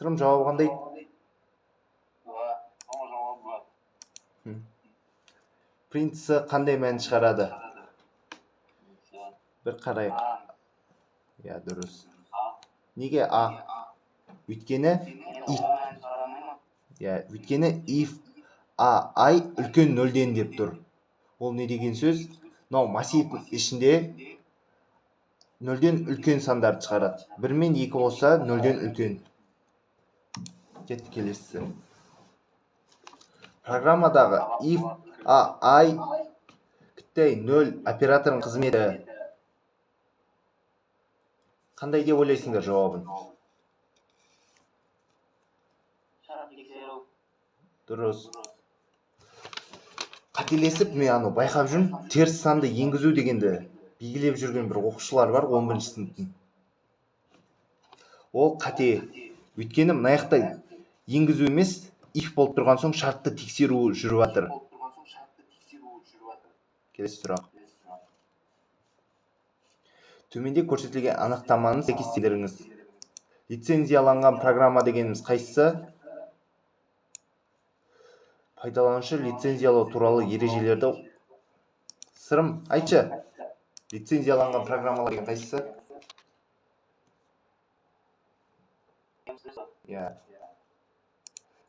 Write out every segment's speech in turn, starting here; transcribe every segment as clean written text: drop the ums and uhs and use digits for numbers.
Сырым жауабы қандай? Принтсі қандай мән шығарады? Бір қарайық. Я, дұрыс. Неге А? Өйткені if I үлкен нөлден деп тұр. Ол не деген сөз? Мынау массивтің ішінде нөлден үлкен сандарды шығарады. 1 мен 2 болса нөлден үлкен. Кетті келесі. Программадағы if I кіттай 0 операторының қызметі қандай деп ойлайсыңдар жауабын? Дұрыс. Қателесіп, мен байқап жүрмін, теріс санды енгізу дегенді белгілеп жүрген бір оқушылар бар 11-ші сыныптың. Ол қате. Өйткені мына жақта енгізу емес, if болып тұрған соң шартты тексеру жүріп жатыр. Келесі сұрақ. Төменде көрсетілген анықтаманы сәйкестендіріңіз. Лицензияланған программа дегеніміз қайсысы? Пайдаланушы лицензиялау туралы ережелерді Сырым, айтшы. Лицензияланған программалар деген қайсысы?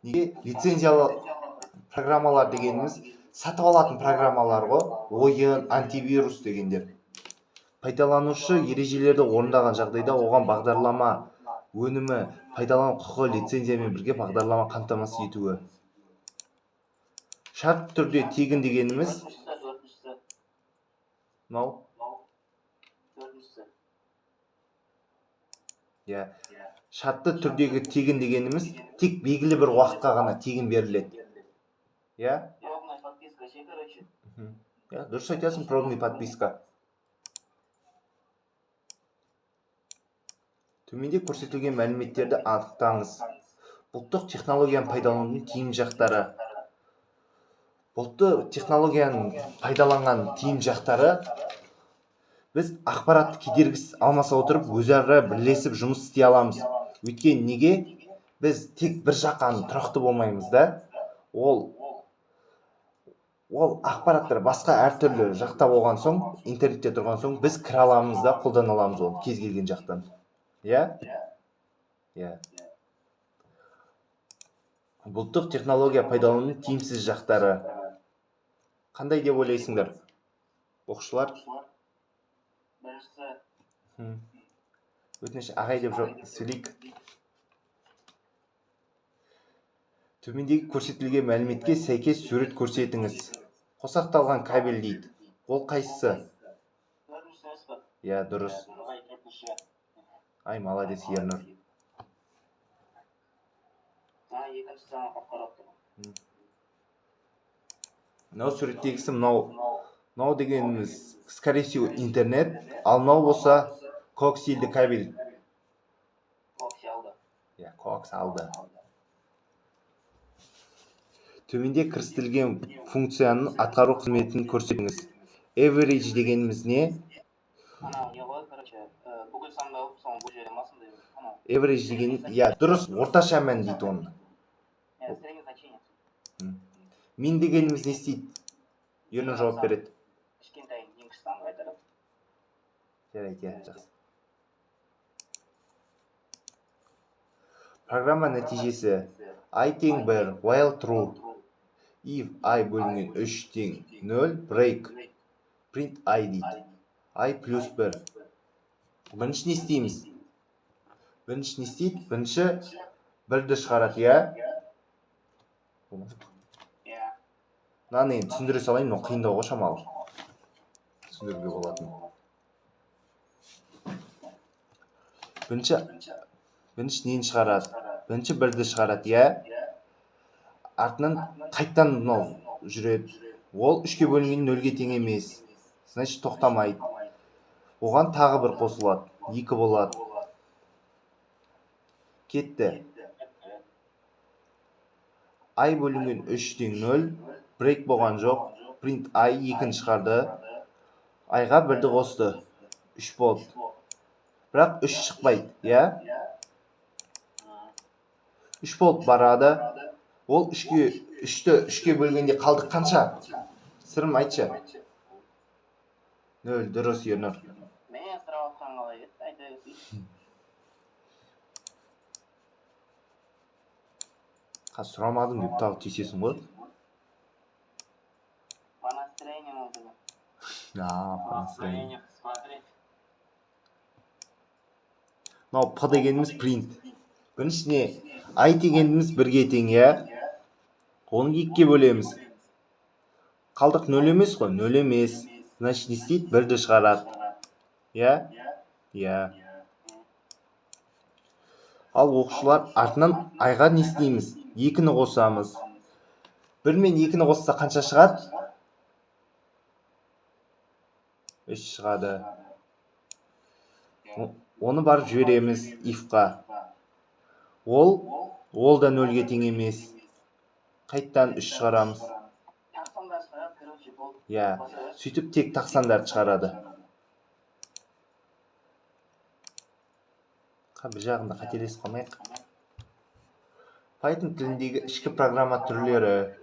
Неге лицензиялы программалар дегеніміз сатып алатын программалар ғой, ойын, антивирус дегендер. Пайдаланушы ережелерді орындаған жағдайда оған бағдарлама өнімі пайдалану құқығы лицензиямен бірге бағдарлама қамтамасыз етуі. Шарт түрде тегін дегеніміз шартты түрдегі тегін дегеніміз тек белгілі бір уақытқа ғана тегін беріледі. Дұрыс айтасың, пробный подписка. Төменде көрсетілген мәліметтерді анықтаңыз. Бұлттық технологияны пайдаланудың тиімді жақтары. Бұлтты технологияның пайдаланған тиімді жақтары біз ақпаратты кедергісіз алмаса отырып, өзара бірлесіп жұмыс істей аламыз. Өйткені неге? Біз тек бір жаққа тұрақты болмаймыз да. Ол ақпараттар басқа әртүрлі жақта болған соң, интернетте тұрған соң, біз кіре аламыз да қолдана аламыз ол кез келген жақтан. Бұлттық технология пайдаланудың тиімсіз жақтары қандай деп ойлайсыңдар? Оқушылар? Өтініш ағай деп сөйлейік. Төмендегі көрсетілген мәліметке сәйкес сурет көрсетіңіз. Қосақталған кабель дейді. Ол қайсысы? Дұрыс. Ай, молодец, Ернұр. Мынау суреттегісі мынау дегеніміз, скорее всего, интернет, ал мынау болса коаксиалды кабель. Коаксиалды. Төменде кірістірілген функцияның атқару қызметін көрсетіңіз. Average дегеніміз не? Average деген, дұрыс, орташа мән дейді оны. Min дегеніміз не істейді? Ернұр жауап береді. Жақсы. Программа нәтижесі I тең 1, while true. If I бөлінген 3 тең 0, break. Print I дейді. I плюс 1. Бірінші не істейміз? Бірінші не істейді? Бірінші 1-ді шығарады, Мынаны түсіндіре салайын, но қиындау ғой шамалы. Түсіндіруге болатын. Бірінші нені шығарады? Бірінші 1-ді шығарады, Артынан қайттан жүреді. Ол 3-ке бөлінген 0-ге тең емес. Значит, тоқтамайды. Оған тағы бір қосылады. 2 болады. Кетті. I бөлінген 3 тең 0. Break болған жоқ. Print I 2-ні шығарды. I-ға 1-ді қосты. 3 болды. Бірақ 3 шықпайды, 3 болып барады. Ол 3-ті 3-ке бөлгенде қалдық қанша? Сырым айтшы. 0, дұрыс Ернұр. Мен сұрап отқан қалай еді, айта өтейін. Сұрамадың деп тағы түйсесің ғой. По настроению можно. По настроению. Смотреть. Мынау P дегеніміз print. Біріншіне I дегеніміз 1-ге тең, я? Оны 2-ке бөлеміз. Қалдық 0 емес қой, 0 емес. Значит, не істейді? 1-ді шығарады. Я? Я. Ал оқушылар артынан I-ға не істейміз? 2-ні қосамыз. 1 мен 2-ні қосса қанша шығады? 3 шығады. Оны барып жібереміз if-қа. Ол да 0-ге тең емес. Қайттан 3 шығарамыз. Тақсандар шығарады, короче, болды. Я, сөйтіп тек тақсандарды шығарады. Бір жағында қателесіп қалмайық. Python тіліндегі ішкі программа түрлері.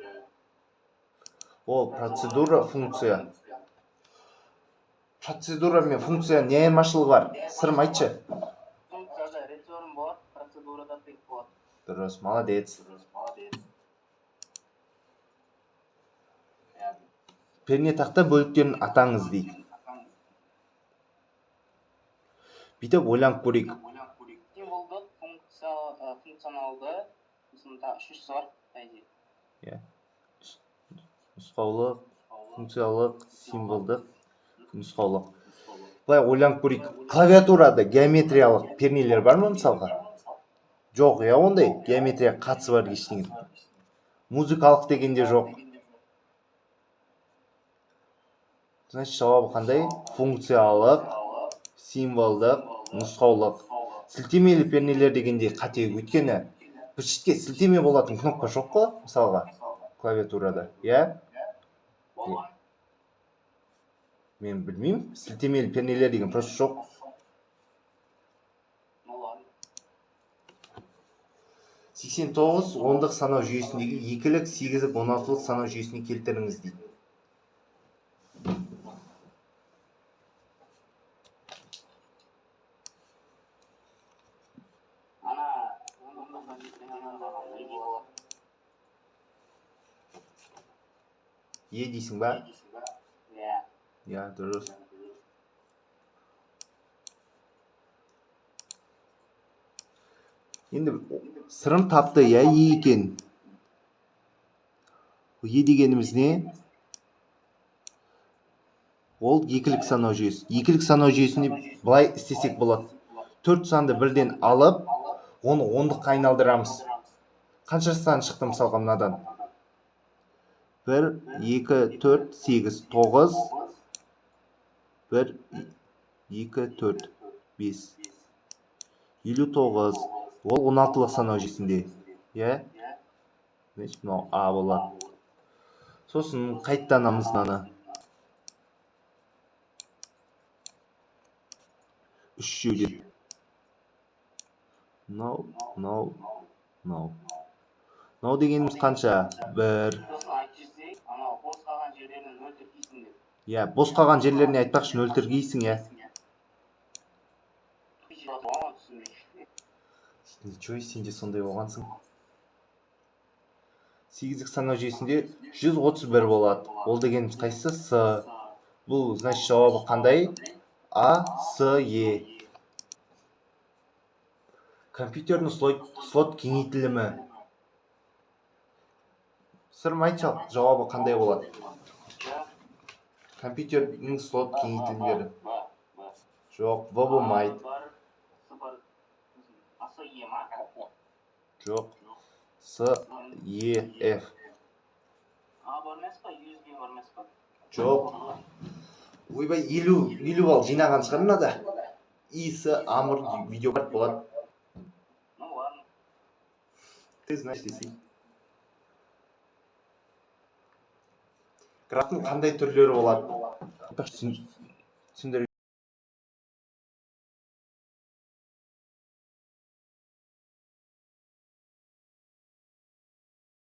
Ол процедура, функция. Процедура мен функция не айырмашылығы бар? Сырым айтшы. Функцияда return болады, процедурада тек болады. Дұрыс, молодец. Пернетақта бөліктерін атаңыз дейді. Бүйтіп ойланып көрейік. Символдық, функционалды, осында 3-сі бар, әйде. Нұсқаулық, функциялық, символдық, нұсқаулық. Бұлай ойланып көрейік. Клавиатурада геометриялық пернелер бар ма мысалға? Жоқ, я ондай геометрия қатысы бар ештеңе. Музыкалық дегенде жоқ. Значит, жауабы қандай? Функциялық, символдық, нұсқаулық. Сілтемелі пернелер дегенде қате, өйткені бір шетке сілтеме болатын кнопка жоқ қой, мысалға, клавиатурада, я? Мен білмеймін, сілтемелі пернелер деген просто жоқ. Сексен 9-10-дық санау жүйесіндегі 2-лік 8-ік 16-лық санау жүйесіне келтіріңіз дейді. Дейсің ба? Я, дұрыс. Енді сырым тапты, я, екен. Дегеніміз не? Ол 2-лік санау жүйесі. 2-лік санау жүйесінде бұлай істесек болады. 4 санды бірден алып, оны 10-дыққа айналдырамыз. Қанша сан шықты мысалға мынадан? 1, 2, 4, 8, 9, 1, 2, 4, 5, 59. Ол 16-лық санау жүйесінде. Я? Значит, мынау А болады. Сосын қайттанамыз мынаны. 3 жеуден. Мынау дегеніміз қанша? 1. Я, бос қалған жерлеріне айтпақшы 0 тіркейсің, я. Ничего, сен де сондай болғансың. 8-лік санау жүйесінде 131 болады. Ол дегеніміз қайсысы? С. Бұл, значит, жауабы қандай? А, С, Е. Компьютердің слот кеңейтілімі. Сырым айтшы, жауабы қандай болады? Компьютердің слот кеңейтілімдері. Жоқ, В болмайды. Жоқ, С, Е, Ф. А бар емес па, 100-ге бар емес па? Жоқ. Ойбай, 50 балл жинаған шығар мынада. Isi, Амыр, видеокарт болады. Ну ладно. Ты знаешь десей. Графтың қандай түрлері болады? Түсіндір.